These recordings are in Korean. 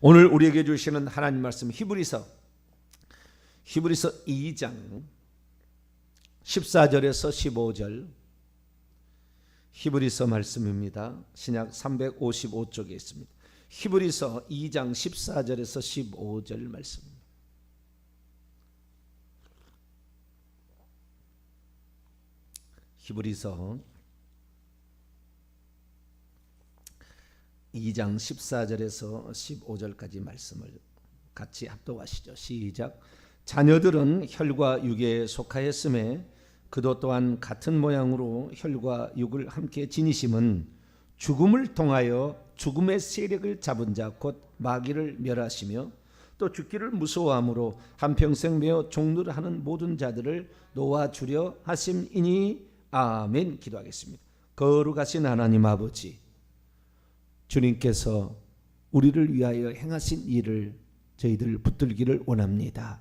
오늘 우리에게 주시는 하나님 말씀 히브리서 2장 14절에서 15절 히브리서 말씀입니다. 신약 355쪽에 있습니다. 히브리서 2장 14절에서 15절 말씀입니다. 히브리서 2장 14절에서 15절까지 말씀을 같이 합독하시죠. 시작. 자녀들은 혈과 육에 속하였음에 그도 또한 같은 모양으로 혈과 육을 함께 지니심은 죽음을 통하여 죽음의 세력을 잡은 자 곧 마귀를 멸하시며 또 죽기를 무서워함으로 한평생 매어 종노릇하는 모든 자들을 놓아주려 하심이니 아멘. 기도하겠습니다. 거룩하신 하나님 아버지, 주님께서 우리를 위하여 행하신 일을 저희들 붙들기를 원합니다.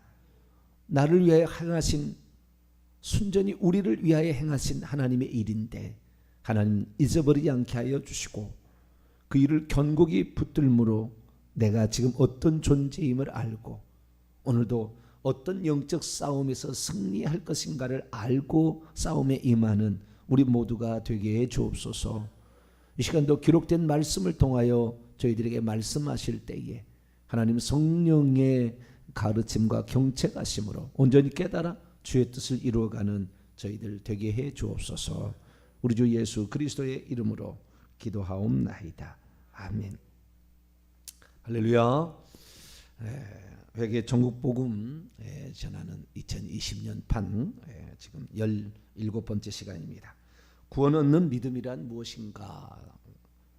나를 위하여 행하신, 순전히 우리를 위하여 행하신 하나님의 일인데 하나님 잊어버리지 않게 하여 주시고 그 일을 견고히 붙들므로 내가 지금 어떤 존재임을 알고 오늘도 어떤 영적 싸움에서 승리할 것인가를 알고 싸움에 임하는 우리 모두가 되게 해 주옵소서. 이 시간도 기록된 말씀을 통하여 저희들에게 말씀하실 때에 하나님 성령의 가르침과 경책하심으로 온전히 깨달아 주의 뜻을 이루어가는 저희들 되게 해 주옵소서. 우리 주 예수 그리스도의 이름으로 기도하옵나이다. 아멘. 할렐루야. 회개 전국 복음 전하는 2020년 판 지금 17번째 시간입니다. 구원 얻는 믿음이란 무엇인가?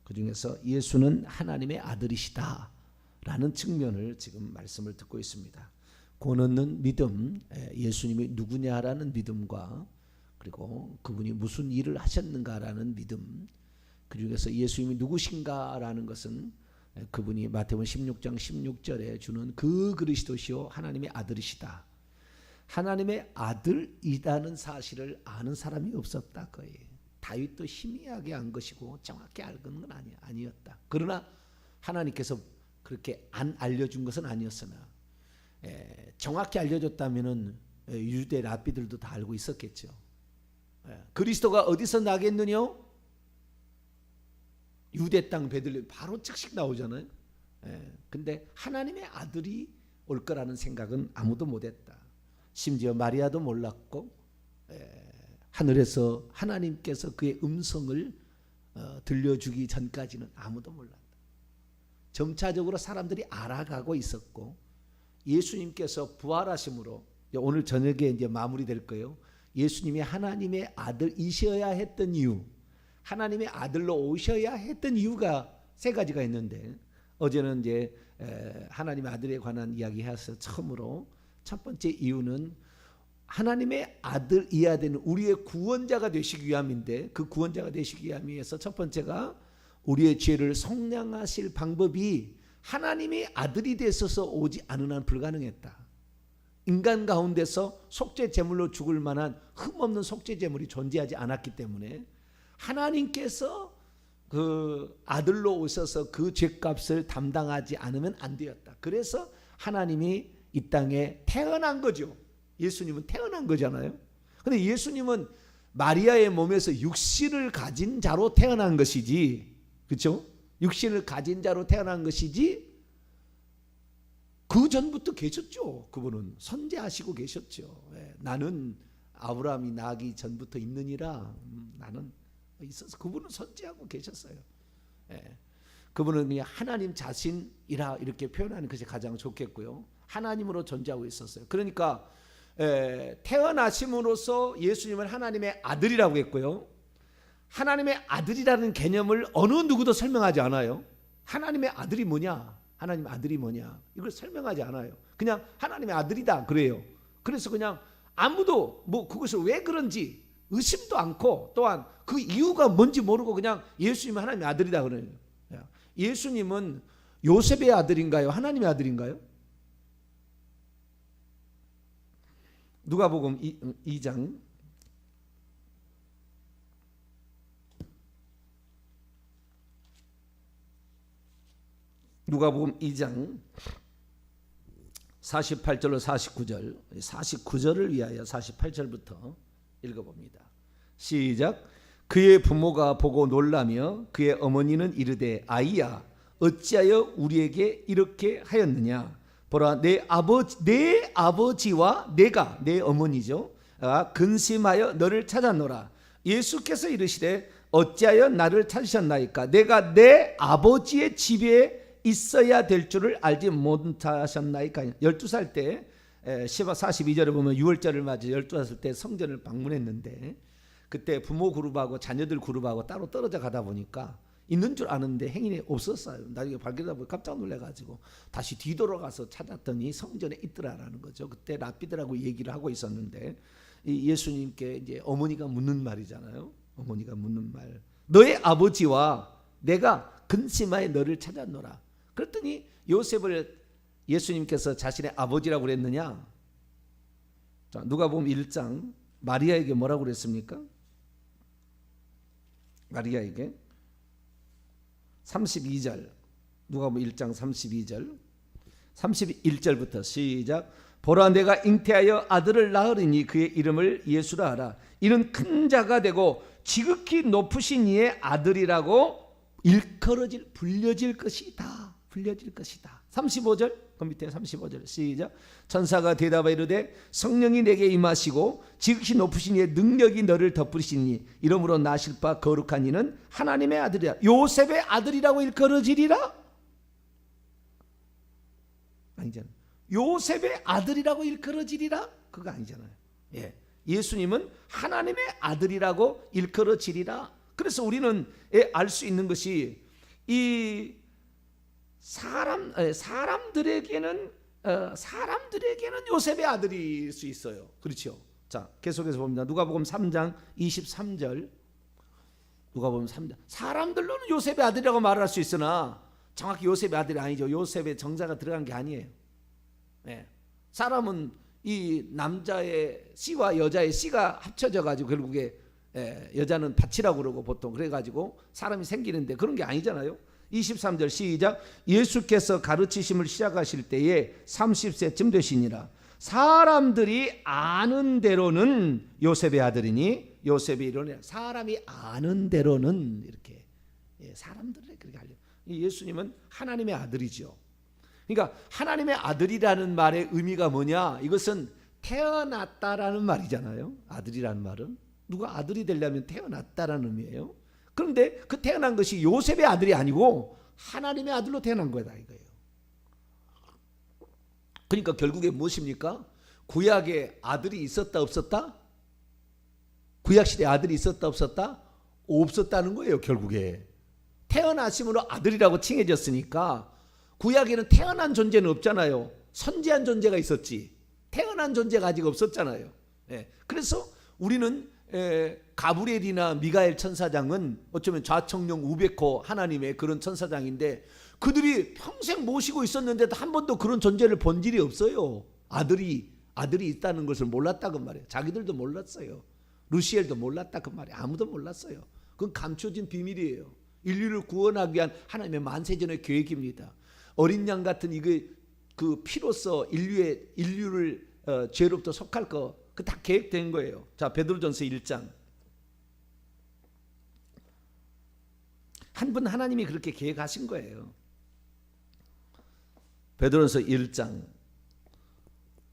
그 중에서 예수는 하나님의 아들이시다 라는 측면을 지금 말씀을 듣고 있습니다. 구원 얻는 믿음, 예수님이 누구냐라는 믿음과 그리고 그분이 무슨 일을 하셨는가라는 믿음, 그 중에서 예수님이 누구신가라는 것은 그분이 마태복음 16장 16절에 주는 그 그리스도시요 하나님의 아들이시다. 하나님의 아들이라는 사실을 아는 사람이 없었다 거예요. 다윗도 희미하게 안 것이고 정확히 알는 건 아니었다. 그러나 하나님께서 그렇게 안 알려준 것은 아니었으나 정확히 알려줬다면은 유대 랍비들도 다 알고 있었겠죠. 그리스도가 어디서 나겠느냐? 유대 땅 베들레헴 바로 즉시 나오잖아요. 근데 하나님의 아들이 올 거라는 생각은 아무도 못했다. 심지어 마리아도 몰랐고 하늘에서 하나님께서 그의 음성을 들려주기 전까지는 아무도 몰랐다. 점차적으로 사람들이 알아가고 있었고 예수님께서 부활하심으로 오늘 저녁에 이제 마무리될 거예요. 예수님이 하나님의 아들이셔야 했던 이유, 하나님의 아들로 오셔야 했던 이유가 세 가지가 있는데 어제는 이제 하나님의 아들에 관한 이야기해서 처음으로 첫 번째 이유는 하나님의 아들이어야 되는 우리의 구원자가 되시기 위함인데 그 구원자가 되시기 위함에서 첫 번째가 우리의 죄를 속량하실 방법이 하나님의 아들이 되셔서 오지 않은 한 불가능했다. 인간 가운데서 속죄 제물로 죽을 만한 흠없는 속죄 제물이 존재하지 않았기 때문에 하나님께서 그 아들로 오셔서 그 죄값을 담당하지 않으면 안 되었다. 그래서 하나님이 이 땅에 태어난 거죠. 예수님은 태어난 거잖아요. 그런데 예수님은 마리아의 몸에서 육신을 가진 자로 태어난 것이지, 그렇죠? 육신을 가진 자로 태어난 것이지 그 전부터 계셨죠. 그분은 선지하시고 계셨죠. 나는 아브라함이 나기 전부터 있느니라. 나는 있어서 그분은 선지하고 계셨어요. 그분은 그냥 하나님 자신이라 이렇게 표현하는 것이 가장 좋겠고요. 하나님으로 존재하고 있었어요. 그러니까 태어나심으로써 예수님은 하나님의 아들이라고 했고요. 하나님의 아들이라는 개념을 어느 누구도 설명하지 않아요. 하나님의 아들이 뭐냐? 하나님의 아들이 뭐냐? 이걸 설명하지 않아요. 그냥 하나님의 아들이다 그래요. 그래서 그냥 아무도 뭐 그것을 왜 그런지 의심도 않고 또한 그 이유가 뭔지 모르고 그냥 예수님은 하나님의 아들이다 그래요. 예수님은 요셉의 아들인가요? 하나님의 아들인가요? 누가복음 2장 누가복음 2장 48절로 49절, 49절을 위하여 48절부터 읽어봅니다. 시작. 그의 부모가 보고 놀라며 그의 어머니는 이르되 아이야 어찌하여 우리에게 이렇게 하였느냐. 보라 내 아버지와 내가 내 어머니죠 근심하여 너를 찾았노라. 예수께서 이르시되 어찌하여 나를 찾으셨나이까. 내가 내 아버지의 집에 있어야 될 줄을 알지 못하셨나이까. 12살 때 42절에 보면 6월절을 맞아 12살 때 성전을 방문했는데 그때 부모 그룹하고 자녀들 그룹하고 따로 떨어져 가다 보니까 있는 줄 아는데 행인이 없었어요. 나중에 발견하다 보니 깜짝 놀래가지고 다시 뒤돌아가서 찾았더니 성전에 있더라라는 거죠. 그때 랍비들하고 얘기를 하고 있었는데 예수님께 이제 어머니가 묻는 말이잖아요. 어머니가 묻는 말. 너의 아버지와 내가 근심하여 너를 찾았노라. 그랬더니 요셉을 예수님께서 자신의 아버지라고 그랬느냐? 자, 누가복음 1장 마리아에게 뭐라고 그랬습니까? 마리아에게 32절 누가복음 1장 32절 31절부터 시작. 보라 내가 잉태하여 아들을 낳으리니 그의 이름을 예수라 하라. 이는 큰 자가 되고 지극히 높으신 이의 아들이라고 일컬어질 불려질 것이다. 불려질 것이다. 35절 그 밑에 35절 시작. 천사가 대답하여 이르되 성령이 내게 임하시고 지극히 높으신 이의 능력이 너를 덮으시니 이러므로 나실 바 거룩한 이는 하나님의 아들이라. 요셉의 아들이라고 일컬어지리라? 아니잖아요. 요셉의 아들이라고 일컬어지리라? 그거 아니잖아요. 예. 예수님은 하나님의 아들이라고 일컬어지리라. 그래서 우리는 알 수 있는 것이 이 사람들에게는 요셉의 아들일 수 있어요. 그렇죠? 자, 계속해서 봅니다. 누가복음 3장 23절. 누가복음 3장. 사람들로는 요셉의 아들이라고 말할 수 있으나 정확히 요셉의 아들이 아니죠. 요셉의 정자가 들어간 게 아니에요. 네. 사람은 이 남자의 씨와 여자의 씨가 합쳐져 가지고 결국에 여자는 밭이라고 그러고 보통 그래 가지고 사람이 생기는데 그런 게 아니잖아요. 23절 시작. 예수께서 가르치심을 시작하실 때에 30세쯤 되시니라. 사람들이 아는 대로는 요셉의 아들이니 요셉이 이러네. 사람이 아는 대로는 이렇게 사람들이 그렇게 하려. 예수님은 하나님의 아들이죠. 그러니까 하나님의 아들이라는 말의 의미가 뭐냐? 이것은 태어났다라는 말이잖아요. 아들이라는 말은 누가 아들이 되려면 태어났다라는 의미예요. 그런데 그 태어난 것이 요셉의 아들이 아니고 하나님의 아들로 태어난 거다 이거예요. 그러니까 결국에 무엇입니까? 구약에 아들이 있었다 없었다? 구약시대에 아들이 있었다 없었다? 없었다는 거예요. 결국에 태어나심으로 아들이라고 칭해졌으니까 구약에는 태어난 존재는 없잖아요. 선지한 존재가 있었지 태어난 존재가 아직 없었잖아요. 그래서 우리는 가브리엘이나 미가엘 천사장은 어쩌면 좌청룡 우베코 하나님의 그런 천사장인데 그들이 평생 모시고 있었는데도 한 번도 그런 존재를 본 일이 없어요. 아들이 있다는 것을 몰랐다 그 말이에요. 자기들도 몰랐어요. 루시엘도 몰랐다 그 말이에요. 아무도 몰랐어요. 그건 감춰진 비밀이에요. 인류를 구원하기 위한 하나님의 만세전의 계획입니다. 어린 양 같은 그 피로써 인류를 죄로부터 속할 거 그 다 계획된 거예요. 자, 베드로전서 1장. 한 분 하나님이 그렇게 계획하신 거예요. 베드로전서 1장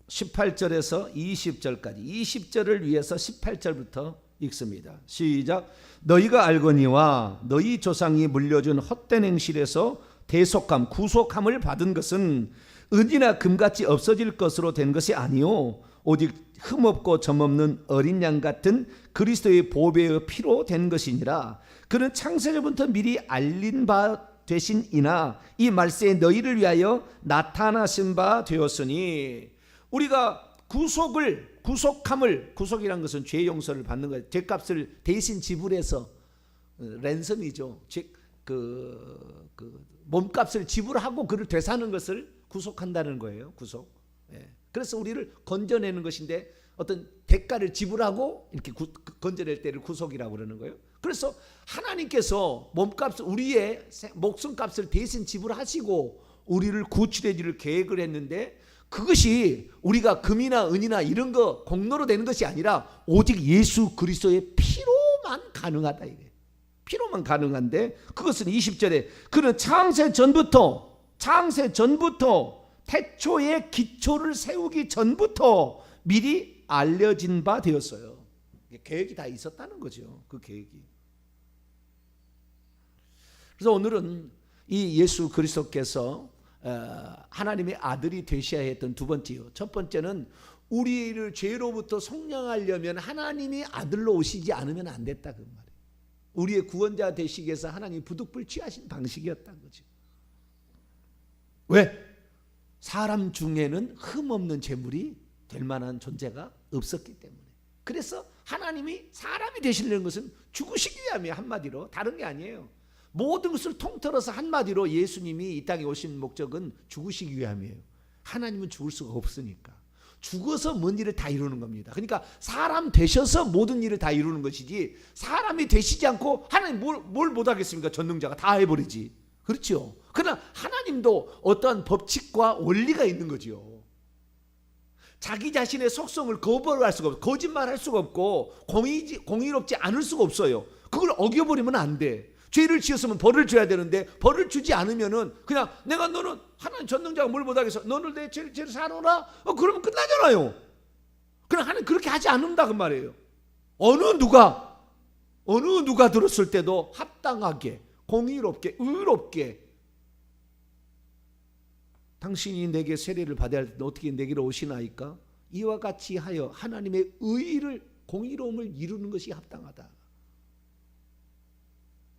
18절에서 20절까지 20절을 위해서 18절부터 읽습니다. 시작. 너희가 알거니와 너희 조상이 물려준 헛된 행실에서 대속함 구속함을 받은 것은 은이나 금같이 없어질 것으로 된 것이 아니요 오직 흠없고 점없는 어린 양 같은 그리스도의 보배의 피로 된 것이니라. 그는 창세전부터 미리 알린 바 되신 이나 이 말세에 너희를 위하여 나타나신 바 되었으니. 우리가 구속함을 구속이란 것은 죄 용서를 받는 거예요. 죄값을 대신 지불해서 랜섬이죠. 몸값을 지불하고 그를 되사는 것을 구속한다는 거예요. 구속. 그래서 우리를 건져내는 것인데 어떤 대가를 지불하고 이렇게 건져낼 때를 구속이라고 그러는 거예요. 그래서 하나님께서 몸값을 우리의 목숨값을 대신 지불하시고 우리를 구출해 줄 계획을 했는데 그것이 우리가 금이나 은이나 이런 거 공로로 되는 것이 아니라 오직 예수 그리스도의 피로만 가능하다 이래. 피로만 가능한데 그것은 20절에 그는 창세 전부터 태초의 기초를 세우기 전부터 미리 알려진 바 되었어요. 계획이 다 있었다는 거죠. 그 계획이. 그래서 오늘은 이 예수 그리스도께서 하나님의 아들이 되셔야 했던 두 번째요. 첫 번째는 우리를 죄로부터 속량하려면 하나님이 아들로 오시지 않으면 안 됐다 그 말이에요. 우리의 구원자 되시기 위해서 하나님이 부득불 취하신 방식이었다는 거죠. 왜? 사람 중에는 흠없는 재물이 될 만한 존재가 없었기 때문에. 그래서 하나님이 사람이 되시려는 것은 죽으시기 위함이에요. 한마디로 다른 게 아니에요. 모든 것을 통틀어서 한마디로 예수님이 이 땅에 오신 목적은 죽으시기 위함이에요. 하나님은 죽을 수가 없으니까 죽어서 뭔 일을 다 이루는 겁니다. 그러니까 사람 되셔서 모든 일을 다 이루는 것이지 사람이 되시지 않고 하나님 뭘 못하겠습니까? 전능자가 다 해버리지. 그렇죠. 그러나 하나님도 어떠한 법칙과 원리가 있는 거죠. 자기 자신의 속성을 거부할 수가 없고 거짓말할 수가 없고 공의롭지 않을 수가 없어요. 그걸 어겨버리면 안 돼. 죄를 지었으면 벌을 줘야 되는데 벌을 주지 않으면은 그냥 내가 너는 하나님 전능자가 뭘 못하겠어. 너는 내 죄를 사노라. 그러면 끝나잖아요. 그냥 하나님 그렇게 하지 않는다 그 말이에요. 어느 누가 들었을 때도 합당하게 공의롭게 의롭게 당신이 내게 세례를 받아야 할 때 어떻게 내게로 오시나이까? 이와 같이 하여 하나님의 의를 공의로움을 이루는 것이 합당하다.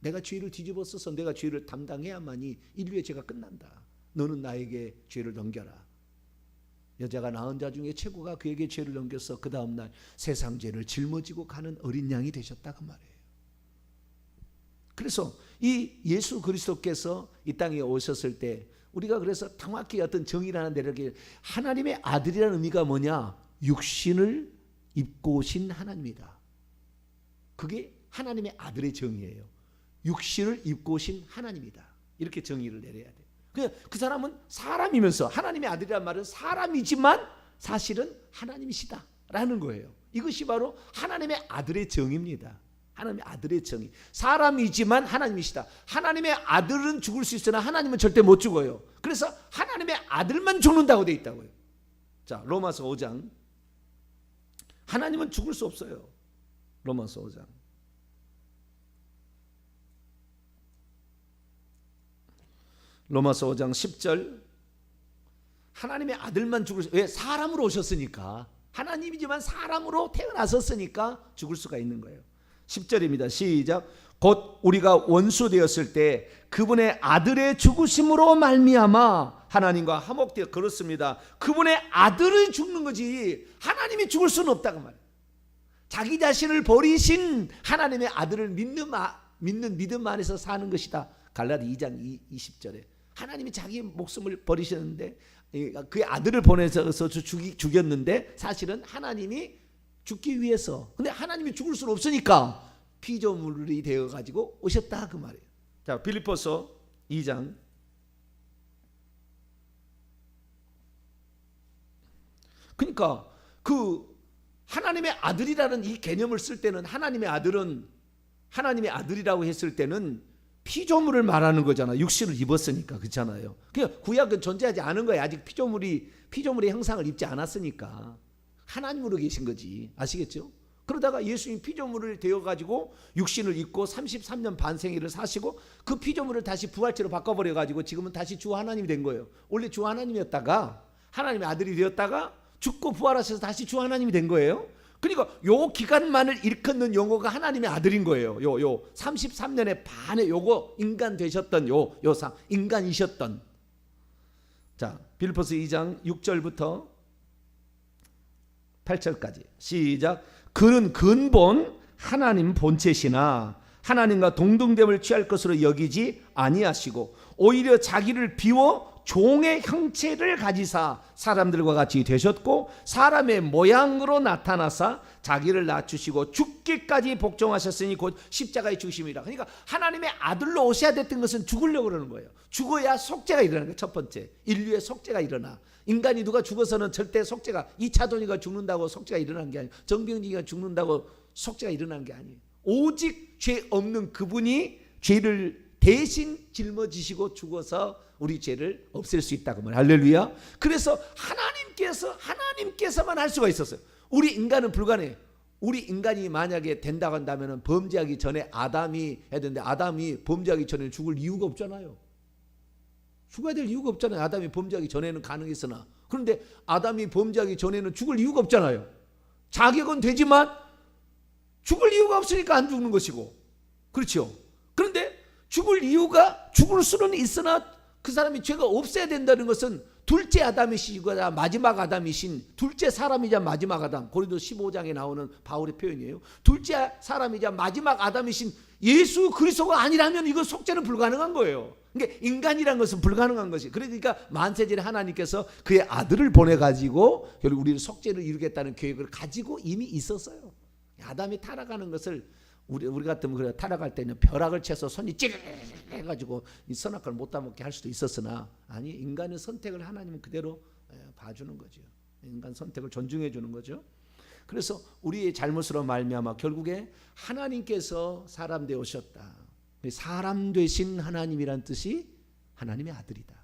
내가 죄를 뒤집어 써서 내가 죄를 담당해야만이 인류의 죄가 끝난다. 너는 나에게 죄를 넘겨라. 여자가 낳은 자 중에 최고가 그에게 죄를 넘겨서 그 다음날 세상 죄를 짊어지고 가는 어린 양이 되셨다 그 말이에요. 그래서 이 예수 그리스도께서 이 땅에 오셨을 때 우리가 그래서 정확히 어떤 정의라는 데를 하나님의 아들이라는 의미가 뭐냐? 육신을 입고 오신 하나님이다. 그게 하나님의 아들의 정의예요. 육신을 입고 오신 하나님이다. 이렇게 정의를 내려야 돼요. 그 사람은 사람이면서 하나님의 아들이란 말은 사람이지만 사실은 하나님이시다라는 거예요. 이것이 바로 하나님의 아들의 정의입니다. 하나님의 아들의 정의. 사람이지만 하나님이시다. 하나님의 아들은 죽을 수 있으나 하나님은 절대 못 죽어요. 그래서 하나님의 아들만 죽는다고 되어 있다고요. 자, 로마서 5장. 하나님은 죽을 수 없어요. 로마서 5장. 로마서 5장 10절. 하나님의 아들만 죽을 수, 왜? 사람으로 오셨으니까. 하나님이지만 사람으로 태어나셨으니까 죽을 수가 있는 거예요. 10절입니다. 시작. 곧 우리가 원수 되었을 때 그분의 아들의 죽으심으로 말미암아 하나님과 화목되어. 그렇습니다. 그분의 아들이 죽는 거지 하나님이 죽을 수는 없다고 말이에요. 자기 자신을 버리신 하나님의 아들을 믿는 믿음 안에서 사는 것이다. 갈라디 2장 20절에 하나님이 자기 목숨을 버리셨는데 그의 아들을 보내서 죽였는데 사실은 하나님이 죽기 위해서. 근데 하나님이 죽을 수는 없으니까 피조물이 되어 가지고 오셨다 그 말이에요. 자, 빌립보서 2장. 그러니까 그 하나님의 아들이라는 이 개념을 쓸 때는 하나님의 아들이라고 했을 때는 피조물을 말하는 거잖아. 육신을 입었으니까. 그렇잖아요. 그냥 구약은 존재하지 않은 거예요. 아직 피조물의 형상을 입지 않았으니까. 하나님으로 계신 거지. 아시겠죠? 그러다가 예수님 피조물을 되어가지고 육신을 입고 33년 반생애를 사시고 그 피조물을 다시 부활체로 바꿔버려가지고 지금은 다시 주 하나님이 된 거예요. 원래 주 하나님이었다가 하나님의 아들이 되었다가 죽고 부활하셔서 다시 주 하나님이 된 거예요. 그러니까 요 기간만을 일컫는 용어가 하나님의 아들인 거예요. 요 33년의 반에 요거 인간 되셨던 요상 인간이셨던. 자, 빌립보서 2장 6절부터 8절까지 시작. 그는 근본 하나님 본체시나 하나님과 동등됨을 취할 것으로 여기지 아니하시고 오히려 자기를 비워 종의 형체를 가지사 사람들과 같이 되셨고 사람의 모양으로 나타나사 자기를 낮추시고 죽기까지 복종하셨으니 곧 십자가의 죽으심이라. 그러니까 하나님의 아들로 오셔야 됐던 것은 죽으려고 그러는 거예요. 죽어야 속죄가 일어나는 거예요. 첫 번째, 인류의 속죄가 일어나. 인간이 누가 죽어서는 절대 속죄가, 이차돈이가 죽는다고 속죄가 일어나는 게 아니에요. 정병진이가 죽는다고 속죄가 일어나는 게 아니에요. 오직 죄 없는 그분이 죄를 대신 짊어지시고 죽어서 우리 죄를 없앨 수 있다고 말. 할렐루야. 그래서 하나님께서만 할 수가 있었어요. 우리 인간은 불가능해요. 우리 인간이 만약에 된다고 한다면 범죄하기 전에 아담이 해야 되는데, 아담이 범죄하기 전에는 죽을 이유가 없잖아요. 죽어야 될 이유가 없잖아요. 아담이 범죄하기 전에는 가능했으나. 그런데 아담이 범죄하기 전에는 죽을 이유가 없잖아요. 자격은 되지만 죽을 이유가 없으니까 안 죽는 것이고, 그렇죠. 그런데 죽을 수는 있으나 그 사람이 죄가 없어야 된다는 것은 둘째 아담이시거나 마지막 아담이신 둘째 사람이자 마지막 아담, 고린도 15장에 나오는 바울의 표현이에요. 둘째 사람이자 마지막 아담이신 예수 그리스도가 아니라면 이거 속죄는 불가능한 거예요. 그러니까 인간이란 것은 불가능한 것이. 그러니까 만세전에 하나님께서 그의 아들을 보내가지고 결국 우리를 속죄를 이루겠다는 계획을 가지고 이미 있었어요. 아담이 타락하는 것을 우리 같으면 그래, 타락할 때는 벼락을 채서 손이 찌르르해가지고 이 선악과를 못 따먹게 할 수도 있었으나, 아니, 인간의 선택을 하나님은 그대로 봐주는 거죠. 인간 선택을 존중해 주는 거죠. 그래서 우리의 잘못으로 말미암아 결국에 하나님께서 사람 되어 오셨다. 사람 되신 하나님이란 뜻이 하나님의 아들이다.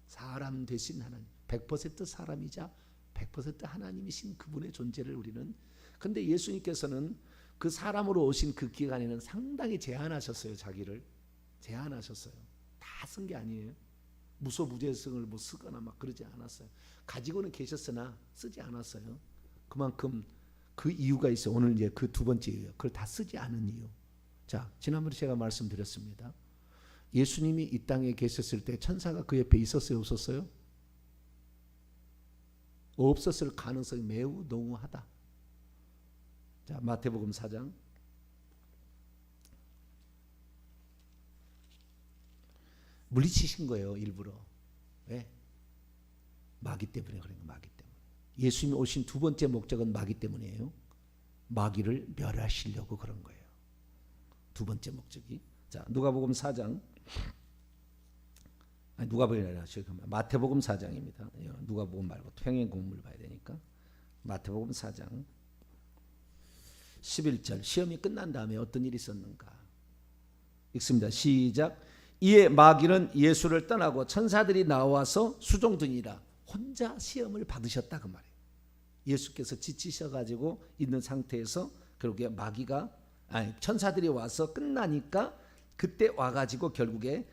사람 되신 하나님, 100% 사람이자 100% 하나님이신 그분의 존재를 우리는, 근데 예수님께서는 그 사람으로 오신 그 기간에는 상당히 제한하셨어요. 자기를 제한하셨어요. 다 쓴 게 아니에요. 무소무죄성을 뭐 쓰거나 막 그러지 않았어요. 가지고는 계셨으나 쓰지 않았어요. 그만큼 그 이유가 있어요. 오늘 이제 그 두 번째 이유, 그걸 다 쓰지 않은 이유. 자, 지난번에 제가 말씀드렸습니다. 예수님이 이 땅에 계셨을 때 천사가 그 옆에 있었어요, 없었어요? 없었을 가능성이 매우 농후하다. 자, 마태복음 4장 물리치신 거예요, 일부러. 왜? 마귀 때문에 그런 거예요. 마귀 때문에. 예수님이 오신 두 번째 목적은 마귀 때문이에요. 마귀를 멸하시려고 그런 거예요. 두 번째 목적이. 자, 누가복음 4장. 아니, 누가복음이 아니라 마태복음 4장입니다. 누가복음 말고 평행 공문을 봐야 되니까. 마태복음 4장 11절. 시험이 끝난 다음에 어떤 일이 있었는가? 읽습니다. 시작. 이에 마귀는 예수를 떠나고 천사들이 나와서 수종드니라. 혼자 시험을 받으셨다 그 말이에요. 예수께서 지치셔가지고 있는 상태에서 결국에 천사들이 와서 끝나니까 그때 와가지고 결국에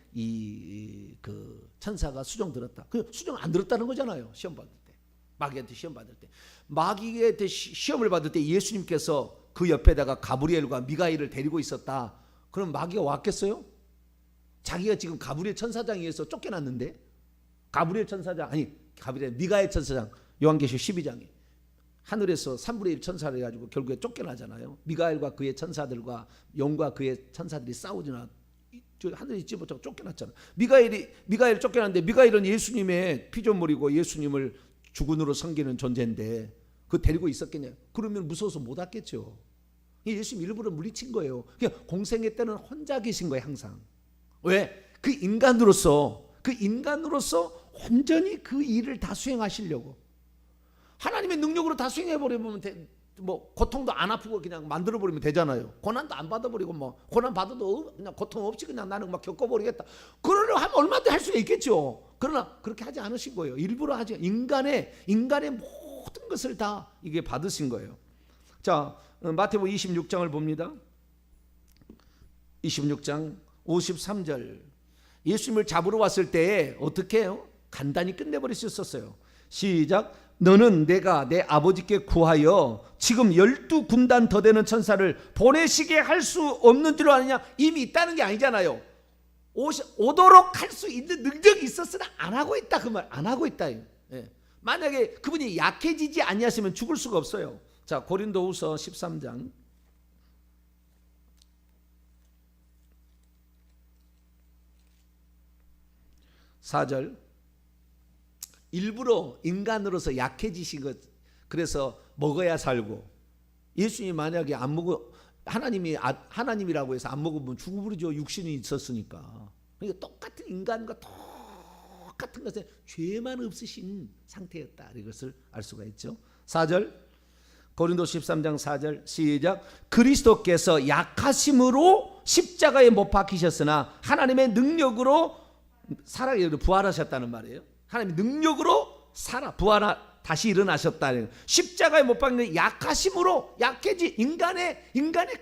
그 천사가 수종 들었다. 그 수종 안 들었다는 거잖아요. 시험 받을 때, 마귀한테 시험 받을 때, 마귀한테 시험을 받을 때 예수님께서 그 옆에다가 가브리엘과 미가엘을 데리고 있었다. 그럼 마귀가 왔겠어요? 자기가 지금 가브리엘 천사장에 의해서 쫓겨났는데, 미가엘 천사장, 요한계시록 12장에 하늘에서 3분의 1 천사를 해가지고 결국에 쫓겨나잖아요. 미가엘과 그의 천사들과 영과 그의 천사들이 싸우지나 하늘에 있지 못하고 쫓겨났잖아요. 미가엘이 쫓겨났는데, 미가엘은 예수님의 피조물이고 예수님을 주군으로 섬기는 존재인데 그 데리고 있었겠냐? 그러면 무서워서 못 왔겠죠. 예수님 일부러 물리친 거예요. 그냥 공생애 때는 혼자 계신 거예요, 항상. 왜? 그 인간으로서 온전히 그 일을 다 수행하시려고. 하나님의 능력으로 다 수행해버리면 뭐 고통도 안 아프고 그냥 만들어버리면 되잖아요. 고난도 안 받아버리고 뭐 고난 받아도 그냥 고통 없이 그냥 나는 막 겪어버리겠다. 그러려 하면 얼마든지 할 수가 있겠죠. 그러나 그렇게 하지 않으신 거예요. 일부러 하지. 인간의 모든 것을 다 이게 받으신 거예요. 자, 마태복음 26장을 봅니다. 26장 53절. 예수님을 잡으러 왔을 때 어떻게 해요? 간단히 끝내버릴 수 있었어요. 시작. 너는 내가 내 아버지께 구하여 지금 12군단 더 되는 천사를 보내시게 할 수 없는 줄 아느냐? 이미 있다는 게 아니잖아요. 오도록 할 수 있는 능력이 있었으나 안 하고 있다, 그 말. 안 하고 있다. 예. 만약에 그분이 약해지지 아니하시면 죽을 수가 없어요. 자, 고린도후서 13장 4절 일부러 인간으로서 약해지신 것, 그래서 먹어야 살고, 예수님이 만약에 안 먹어, 하나님이라고 해서 안 먹으면 죽어버리죠. 육신이 있었으니까. 그러니까 똑같은 인간과 똑같은 것에 죄만 없으신 상태였다, 이것을 알 수가 있죠. 4절 고린도서 13장 4절 시작. 그리스도께서 약하심으로 십자가에 못 박히셨으나 하나님의 능력으로 부활하셨다는 말이에요. 하나님의 능력으로 다시 일어나셨다는, 십자가에 못 박힌 약하심으로, 약해지 인간의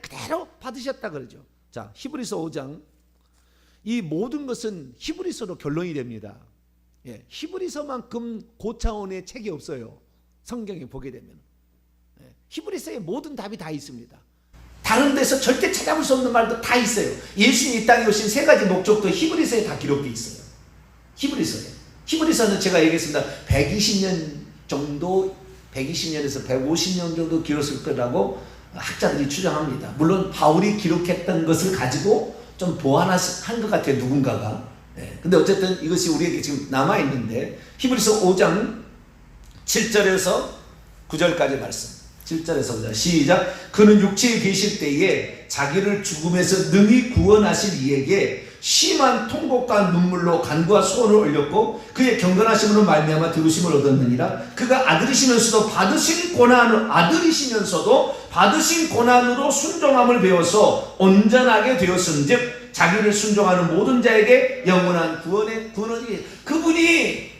그대로 받으셨다 그러죠. 자, 히브리서 5장, 이 모든 것은 히브리서로 결론이 됩니다. 예, 히브리서만큼 고차원의 책이 없어요. 성경에 보게 되면 히브리서에 모든 답이 다 있습니다. 다른 데서 절대 찾아볼 수 없는 말도 다 있어요. 예수님이 이 땅에 오신 3가지 목적도 히브리서에 다 기록되어 있어요. 히브리서는 제가 얘기했습니다. 120년에서 150년 정도 기록했을 거라고 학자들이 추정합니다. 물론 바울이 기록했던 것을 가지고 좀 보완한 것 같아요, 누군가가. 네. 근데 어쨌든 이것이 우리에게 지금 남아있는데, 히브리서 5장 7절에서 9절까지 말씀. 7절에서 9절 시작. 그는 육체에 계실 때에 자기를 죽음에서 능히 구원하실 이에게 심한 통곡과 눈물로 간구와 소원을 올렸고, 그의 경건하심으로 말미암아 들으심을 얻었느니라. 그가 아들이시면서도 받으신 고난으로 순종함을 배워서 온전하게 되었은즉 자기를 순종하는 모든 자에게 영원한 구원이.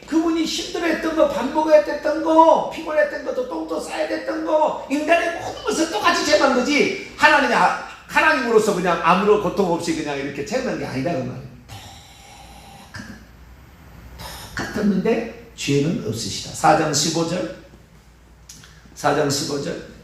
그분이 힘들어했던 거, 밥 먹어야 됐던 거, 피곤했던 것도 똥도 싸야 됐던 거, 인간의 모든 것을 똑같이 체험한 거지, 하나님으로서 그냥 아무런 고통 없이 그냥 이렇게 체험한 게 아니라고 말이에요. 똑같았는데 죄는 없으시다. 4장 15절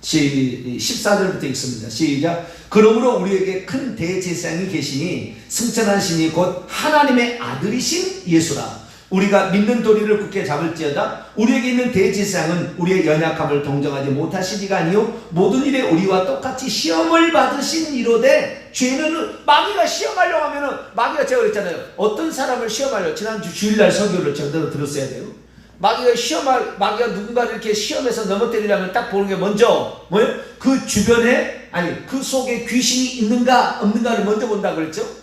14절부터 읽습니다. 시작. 그러므로 우리에게 큰 대제사장이 계시니 승천하시니 곧 하나님의 아들이신 예수라. 우리가 믿는 도리를 굳게 잡을지어다. 우리에게 있는 대제사장은 우리의 연약함을 동정하지 못하시니가 아니요 모든 일에 우리와 똑같이 시험을 받으신 이로되 죄는, 마귀가 시험하려고 하면은, 마귀가 제가 그랬잖아요. 어떤 사람을 시험하려고, 지난주 주일날 설교를 제대로 들었어야 돼요. 마귀가 누군가를 이렇게 시험해서 넘어뜨리려면 딱 보는 게 먼저 뭐예요? 그 주변에, 그 속에 귀신이 있는가 없는가를 먼저 본다 그랬죠.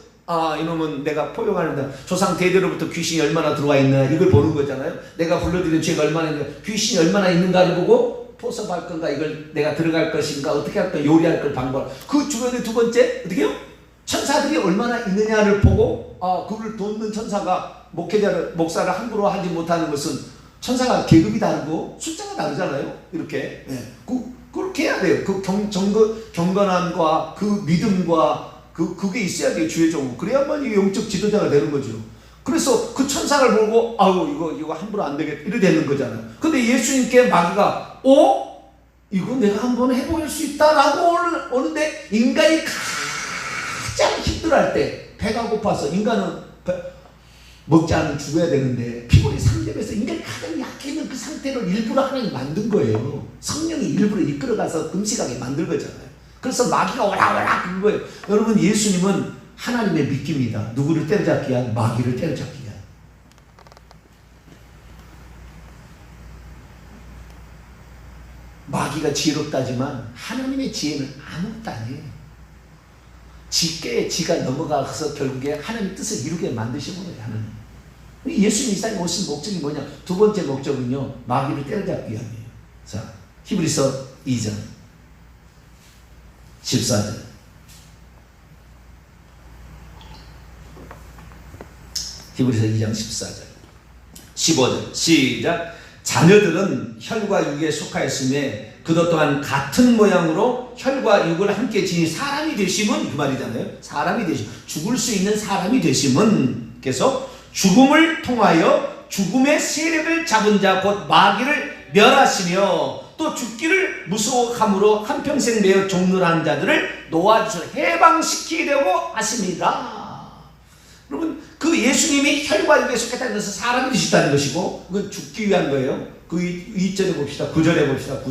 이놈은 내가 포용하는다. 조상 대대로부터 귀신이 얼마나 들어와 있나, 이걸 보는 거잖아요. 내가 불러들인 죄가 얼마나 있는가, 귀신이 얼마나 있는가를 보고 포섭할 건가, 이걸 내가 들어갈 것인가, 어떻게 할 까, 요리할 걸 방법. 그 주변에 두 번째 어떻게 해요? 천사들이 얼마나 있느냐를 보고, 그를 돕는 천사가 목사를 함부로 하지 못하는 것은, 천사가 계급이 다르고 숫자가 다르잖아요. 이렇게. 네. 그렇게 해야 돼요. 그 경건함과 그 믿음과 그게 있어야 돼요, 주의 종은. 그래야만 이게 영적 지도자가 되는 거죠. 그래서 그 천사를 보고, 이거 함부로 안 되겠다, 이래 되는 거잖아요. 근데 예수님께 마귀가, 이거 내가 한번 해볼 수 있다라고 오는데, 인간이 가장 힘들어할 때, 배가 고파서, 인간은 먹지 않으면 죽어야 되는데, 피곤이 상점에서 인간이 가장 약해 있는 그 상태를 일부러 하나님이 만든 거예요. 성령이 일부러 이끌어가서 금식하게 만든 거잖아요. 그래서 마귀가 오라 그런 거예요. 여러분, 예수님은 하나님의 미끼입니다. 누구를 때려잡기 위한? 마귀를 때려잡기 위한. 마귀가 지혜롭다지만 하나님의 지혜는 아무것도 아니에요. 지가 넘어가서 결국에 하나님의 뜻을 이루게 만드신 거예요. 하나님. 예수님이 이 땅에 오신 목적이 뭐냐? 두 번째 목적은요, 마귀를 때려잡기 위함이에요. 자, 히브리서 2장 14절. 히브리서 2장 14절 15절 시작. 자녀들은 혈과 육에 속하였음에 그도 또한 같은 모양으로 혈과 육을 함께 지니 사람이 되심은, 그 말이잖아요. 사람이 되심, 죽을 수 있는 사람이 되심은, 그래서 죽음을 통하여 죽음의 세력을 잡은 자 곧 마귀를 멸하시며 또 죽기를 무서워함으로 한평생 매어 종노란 자들을 놓아주셔 해방시키려고 하십니다. 여러분, 그 예수님이 혈과 육에 속했다는 것은 사람이 되셨다는 것이고, 그건 죽기 위한 거예요. 그 2절에 봅시다. 9절에 봅시다.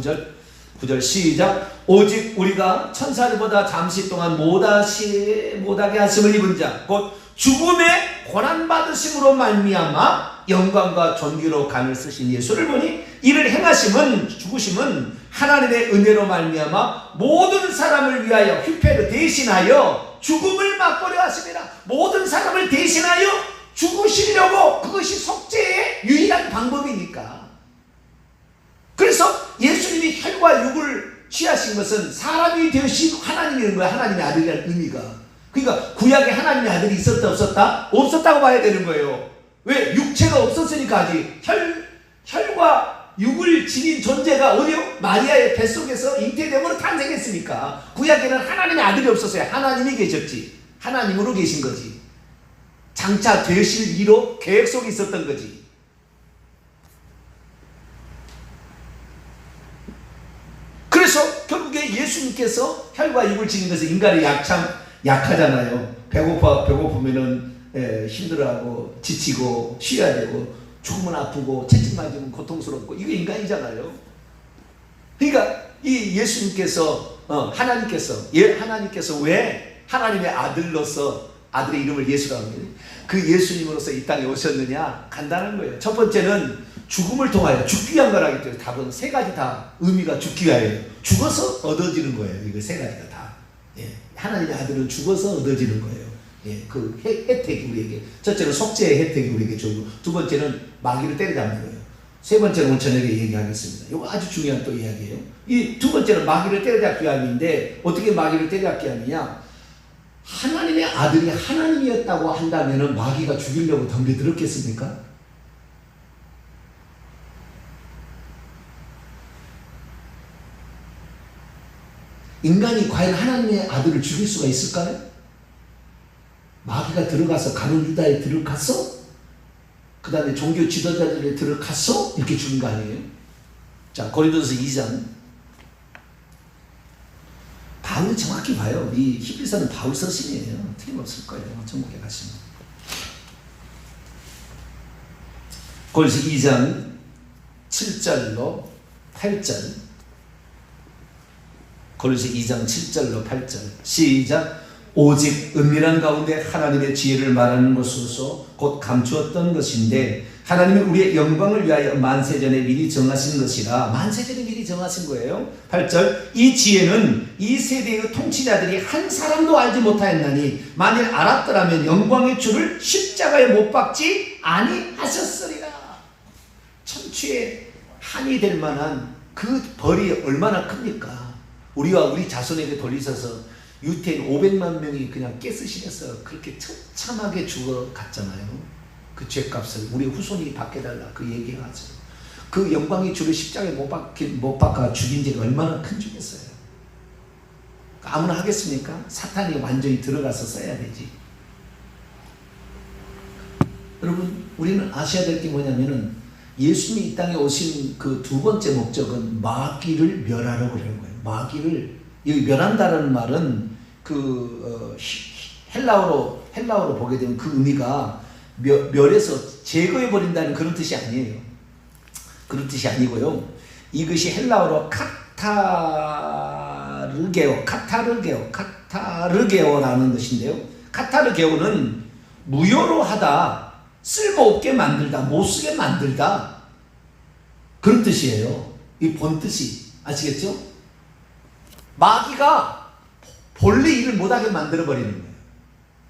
9절 시작. 오직 우리가 천사들보다 잠시 동안 못하게 하심을 입은 자 곧 죽음의 고난받으심으로 말미암아 영광과 존귀로 간을 쓰신 예수를 보니 이를 행하심은 죽으심은 하나님의 은혜로 말미암아 모든 사람을 위하여 휘패를 대신하여 죽음을 맛보려 하십니다. 모든 사람을 대신하여 죽으시려고, 그것이 속죄의 유일한 방법이니까. 그래서 예수님이 혈과 육을 취하신 것은 사람이 되신 하나님이라는 거야. 하나님의 아들이라는 의미가. 그러니까 구약에 하나님의 아들이 있었다 없었다? 없었다고 봐야 되는 거예요. 왜? 육체가 없었으니까. 아직 혈과 육을 지닌 존재가 어디요? 마리아의 뱃속에서 잉태됨으로 탄생했으니까. 구약에는 하나님의 아들이 없었어요. 하나님이 계셨지. 하나님으로 계신 거지. 장차 되실 이로 계획 속에 있었던 거지. 그래서 결국에 예수님께서 혈과 육을 지닌 것은 인간이 약하잖아요. 배고프면은 힘들어하고 지치고 쉬어야 되고, 죽으면 아프고 채찍 맞으면 고통스럽고, 이게 인간이잖아요. 그러니까 이 예수님께서 하나님께서 왜 하나님의 아들로서, 아들의 이름을 예수라고 합니다. 그 예수님으로서 이 땅에 오셨느냐? 간단한 거예요. 첫 번째는 죽음을 통하여 죽기 위한 거라기 때문에, 답은 세 가지 다 의미가 죽기 위하여, 죽어서 얻어지는 거예요. 이거 세 가지가 다. 하나님의 아들은 죽어서 얻어지는 거예요. 그 혜택이 우리에게, 첫째는 속죄의 혜택이 우리에게 주고, 두 번째는 마귀를 때려잡는 거예요. 세 번째는 오늘 저녁에 얘기하겠습니다. 이거 아주 중요한 또 이야기예요. 이 두 번째는 마귀를 때려잡기 위함인데, 어떻게 마귀를 때려잡기 위함이냐? 하나님의 아들이 하나님이었다고 한다면 마귀가 죽이려고 덤벼들었겠습니까? 인간이 과연 하나님의 아들을 죽일 수가 있을까요? 마귀가 들어가서 가룟 유다에 들어가서, 그 다음에 종교 지도자들에 들어가서 이렇게 죽인 거 아니에요? 자, 고린도서 2장. 바울 정확히 봐요. 이 히브리서는 바울 서신이에요. 틀림없을 거예요. 천국에 가시면. 고린도서 2장 7절로 8절. 고린도서 2장 7절로 8절. 시작. 오직 은밀한 가운데 하나님의 지혜를 말하는 것으로서 곧 감추었던 것인데, 하나님은 우리의 영광을 위하여 만세전에 미리 정하신 것이라. 만세전에 미리 정하신 거예요. 8절. 이 지혜는 이 세대의 통치자들이 한 사람도 알지 못하였나니, 만일 알았더라면 영광의 주를 십자가에 못 박지 아니하셨으리라. 천추의 한이 될 만한 그 벌이 얼마나 큽니까? 우리와 우리 자손에게 돌리셔서 유태인 500만 명이 그냥 깨쓰시면서 그렇게 처참하게 죽어갔잖아요. 그 죄값을 우리 후손이 받게달라, 그 얘기하죠. 그 영광의 주를 십자가에 못 박아 죽인 죄가 얼마나 큰 죄겠어요. 아무나 하겠습니까? 사탄이 완전히 들어가서 써야 되지. 여러분, 우리는 아셔야 될 게 뭐냐면은, 예수님이 이 땅에 오신 그 두 번째 목적은 마귀를 멸하려고 그러는 거예요. 마귀를, 이 멸한다는 말은 헬라어로 보게 되면 그 의미가 멸해서 제거해 버린다는 그런 뜻이 아니에요. 그런 뜻이 아니고요. 이것이 헬라어로 카타르게오라는 것인데요. 카타르게오는 무효로 하다, 쓸모없게 만들다, 못쓰게 만들다, 그런 뜻이에요. 이 본뜻이. 아시겠죠? 마귀가 본래 일을 못하게 만들어버리는 거예요.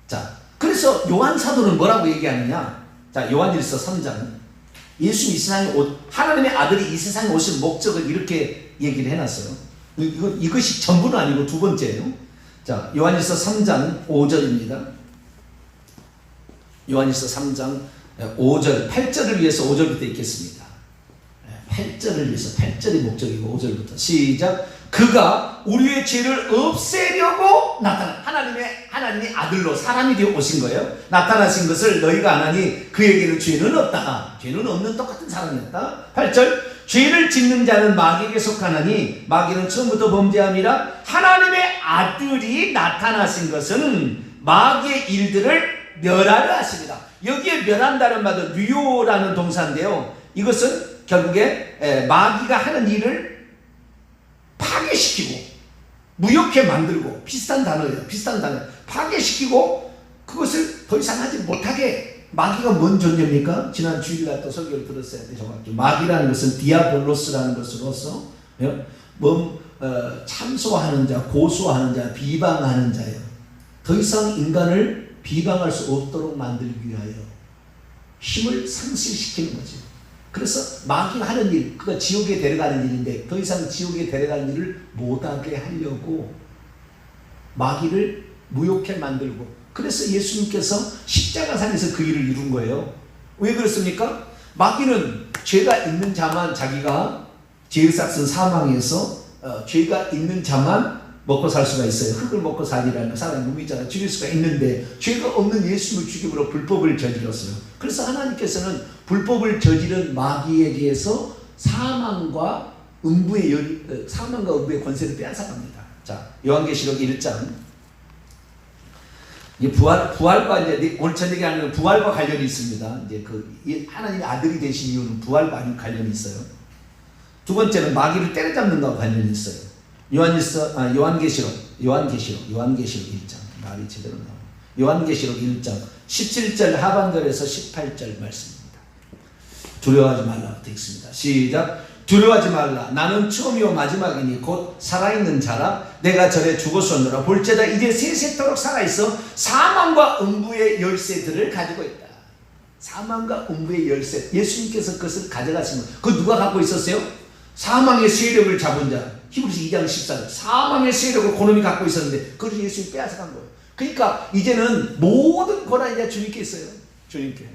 자, 그래서 요한 사도는 뭐라고 얘기하느냐? 자, 요한일서 3장. 예수님 이 세상에 하나님의 아들이 이 세상에 오신 목적을 이렇게 얘기를 해놨어요. 이것이 전부는 아니고 두 번째예요. 자, 요한일서 3장 5절입니다. 요한일서 3장 5절, 8절을 위해서 5절부터 읽겠습니다. 8절을 위해서, 8절이 목적이고 5절부터 시작. 그가 우리의 죄를 없애려고 하나님의 아들로 사람이 되어 오신 거예요. 나타나신 것을 너희가 안 하니 그에게는 죄는 없다. 죄는 없는 똑같은 사람이었다. 8절. 죄를 짓는 자는 마귀에게 속하나니 마귀는 처음부터 범죄함이라. 하나님의 아들이 나타나신 것은 마귀의 일들을 멸하려 하십니다. 여기에 멸한다는 말은 류요라는 동사인데요. 이것은 결국에 마귀가 하는 일을 파괴시키고 무효케 만들고, 비슷한 단어예요. 파괴시키고 그것을 더 이상 하지 못하게. 마귀가 뭔 존재입니까? 지난 주일날 또 설교를 들었어야 돼. 정확히 마귀라는 것은 디아볼로스라는 것으로서 참소하는 자, 고소하는 자, 비방하는 자예요. 더 이상 인간을 비방할 수 없도록 만들기 위하여 힘을 상실시키는 거죠. 그래서 마귀가 하는 일, 그가 지옥에 데려가는 일인데 더 이상 지옥에 데려가는 일을 못하게 하려고 마귀를 무욕해 만들고, 그래서 예수님께서 십자가상에서 그 일을 이룬 거예요. 왜 그렇습니까? 마귀는 죄가 있는 자만, 자기가 죄의 삭은 사망에서 죄가 있는 자만 먹고 살 수가 있어요. 흙을 먹고 살이라는 사람이 몸이잖아요. 죽일 수가 있는데 죄가 없는 예수님을 죽임으로 불법을 저질렀어요. 그래서 하나님께서는 불법을 저지른 마귀에 대해서 사망과 음부의 권세를 빼앗아갑니다. 자, 요한계시록 1장. 부활과 이제 오늘 저녁에 하는 부활과 관련이 있습니다. 이제 하나님의 아들이 되신 이유는 부활과 관련이 있어요. 두 번째는 마귀를 때려잡는 것과 관련이 있어요. 요한계시록 1장. 말이 제대로 나와요. 요한계시록 1장 17절 하반절에서 18절 말씀입니다. 두려워하지 말라부터 읽습니다. 시작. 두려워하지 말라. 나는 처음이요 마지막이니 곧 살아있는 자라. 내가 전에 죽었었노라. 볼지어다 이제 세세토록 살아있어 사망과 음부의 열쇠들을 가지고 있다. 사망과 음부의 열쇠. 예수님께서 그것을 가져가신 거예요. 그거 누가 갖고 있었어요? 사망의 세력을 잡은 자. 히브리서 2장 14절. 사망의 세력을 그놈이 갖고 있었는데 그걸 예수님이 빼앗아간 거예요. 그러니까 이제는 모든 권한이 이제 주님께 있어요. 주님께.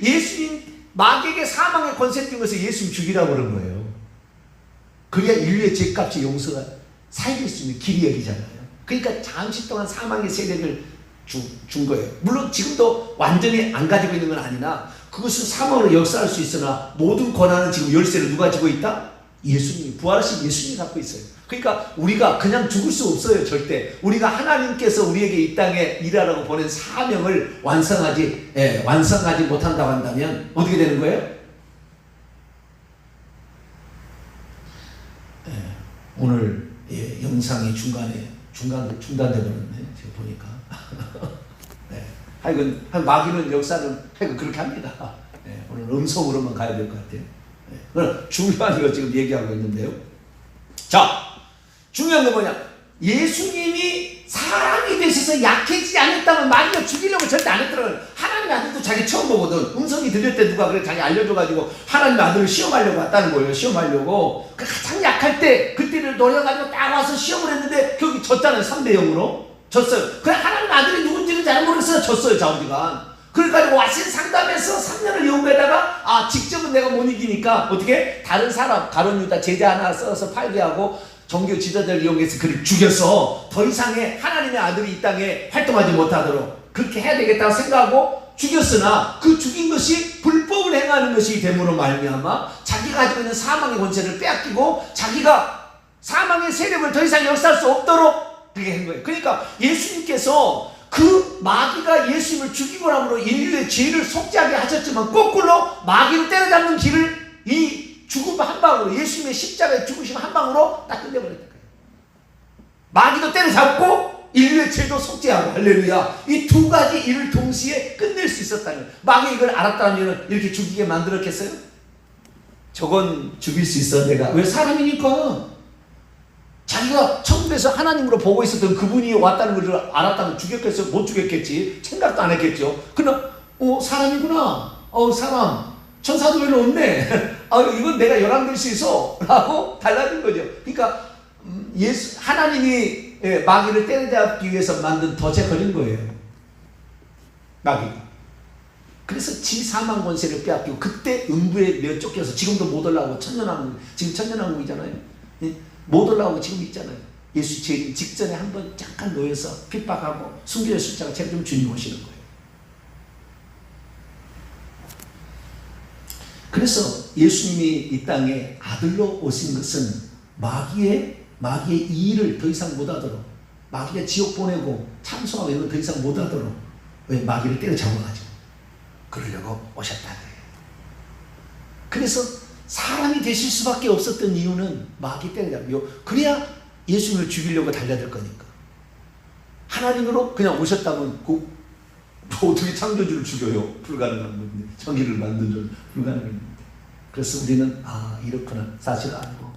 예수님 마귀에게 사망의 권세 준 것을 예수님 죽이라고 그런 거예요. 그래야 인류의 죄값의 용서가 살릴 수 있는 길이 열리잖아요. 그러니까 잠시 동안 사망의 세력을 준 거예요. 물론 지금도 완전히 안 가지고 있는 건 아니나 그것은 사망으로 역사할 수 있으나 모든 권한은 지금 열쇠를 누가 가지고 있다? 예수님이, 부활하신 예수님이 갖고 있어요. 그러니까 우리가 그냥 죽을 수 없어요. 절대. 우리가 하나님께서 우리에게 이 땅에 일하라고 보낸 사명을 완성하지 못한다고 한다면 어떻게 되는 거예요? 오늘 영상이 중단돼 버렸네. 제가 보니까. 하여간 마귀는 역사는 그렇게 합니다. 오늘 음성으로만 가야 될 것 같아요. 그럼 중요한 거 지금 얘기하고 있는데요. 자, 중요한 건 뭐냐? 예수님이 사람이 되셔서 약해지지 않았다면 마귀가 죽이려고 절대 안 했더라고요. 하나님의 아들도 자기 처음 보거든. 음성이 들릴 때 누가 그래 자기 알려줘가지고 하나님의 아들을 시험하려고 왔다는 거예요. 시험하려고. 가장 약할 때 그때를 노려가지고 딱 와서 시험을 했는데 결국 졌잖아요. 3대 0으로 졌어요. 그래 하나님의 아들이 누군지는 잘 모르겠어요. 졌어요. 자우지간. 그래가지고 와신 상담해서 3년을 연구하다가 직접은 내가 못 이기니까 어떻게 다른 사람 가룟 유다 제자 하나 써서 팔게 하고 종교 지도자를 이용해서 그를 죽여서 더 이상의 하나님의 아들이 이 땅에 활동하지 못하도록 그렇게 해야 되겠다고 생각하고 죽였으나 그 죽인 것이 불법을 행하는 것이 됨으로 말미암아 자기가 가지고 있는 사망의 권세를 빼앗기고 자기가 사망의 세력을 더 이상 역사할 수 없도록 그렇게 한 거예요. 그러니까 예수님께서 그 마귀가 예수님을 죽이고 남으로 인류의 죄를 속죄하게 하셨지만 거꾸로 마귀를 때려잡는 길을 이 죽음 한 방으로 예수님의 십자가의 죽으심 한 방으로 딱 끝내버렸다. 마귀도 때려잡고 인류의 죄도 속죄하고 할렐루야. 이 두 가지 일을 동시에 끝낼 수 있었다는. 마귀 이걸 알았다면 이렇게 죽이게 만들었겠어요? 저건 죽일 수 있어 내가. 왜? 사람이니까. 자기가 천국에서 하나님으로 보고 있었던 그분이 왔다는 걸 알았다면 죽였겠어요? 못 죽였겠지. 생각도 안 했겠죠. 그러나 사람이구나. 사람. 천사도 별로 없네. 이건 내가 열왕될 수 있어. 라고 달라진 거죠. 그러니까 하나님이 마귀를 때려잡기 위해서 만든 덫에 걸린 거예요. 마귀가. 그래서 지 사망 권세를 빼앗기고 그때 음부에 내쫓겨서 지금도 못 올라오고 천년왕국, 지금 천년왕국이잖아요. 못 올라오고 지금 있잖아요. 예수 직전에 한번 잠깐 놓여서 핍박하고 숨겨졌을 때가 제가 좀 주님 오시는 거예요. 그래서 예수님이 이 땅에 아들로 오신 것은 마귀의 이 일을 더 이상 못하도록, 마귀가 지옥 보내고 참소하고 이런 거 더 이상 못하도록, 왜? 마귀를 때려잡아가지고 그러려고 오셨다는 거예요. 그래서 사람이 되실 수밖에 없었던 이유는 마귀 때려잡고, 그래야 예수님을 죽이려고 달려들 거니까. 하나님으로 그냥 오셨다면 어떻게 창조주를 죽여요? 불가능한 건데. 정의를 만든 줄 불가능합니다. 그래서 우리는 이렇구나 사실 알고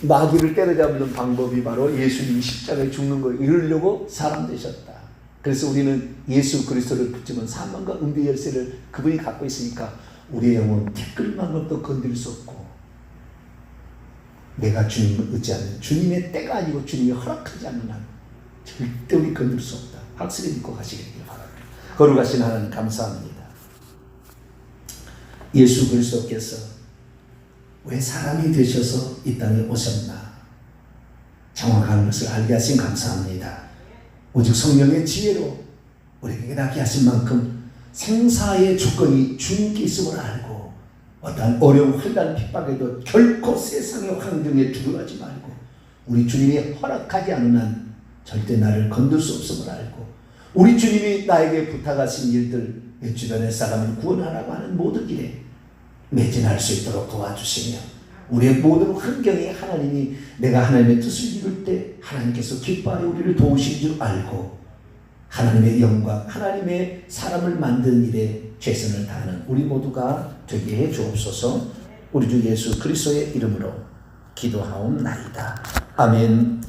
마귀를 때려잡는 방법이 바로 예수님이 십자가에 죽는 걸 이루려고 사람 되셨다. 그래서 우리는 예수 그리스도를 붙지면 사망과 은비 열쇠를 그분이 갖고 있으니까 우리의 영혼 티끌만큼도 건드릴 수 없고, 내가 주님을 의지하는 주님의 때가 아니고 주님이 허락하지 않는 한 절대 우리 건들 수 없다. 확실히 믿고 가시길 바랍니다. 거룩하신 하나님 감사합니다. 예수 그리스도께서 왜 사람이 되셔서 이 땅에 오셨나 정확한 것을 알게 하신 감사합니다. 오직 성령의 지혜로 우리에게 깨닫게 하신 만큼 생사의 조건이 주님께 있음을 알고 어떠한 어려운 환난 핍박에도 결코 세상의 환경에 두려워하지 말고 우리 주님이 허락하지 않는 한 절대 나를 건들 수 없음을 알고 우리 주님이 나에게 부탁하신 일들, 내 주변의 사람을 구원하라고 하는 모든 일에 매진할 수 있도록 도와주시며 우리의 모든 환경에 하나님이 내가 하나님의 뜻을 이룰 때 하나님께서 기뻐하여 우리를 도우신 줄 알고 하나님의 영광, 하나님의 사람을 만드는 일에 최선을 다하는 우리 모두가 되게 해 주옵소서. 우리 주 예수 그리스도의 이름으로 기도하옵나이다. 아멘.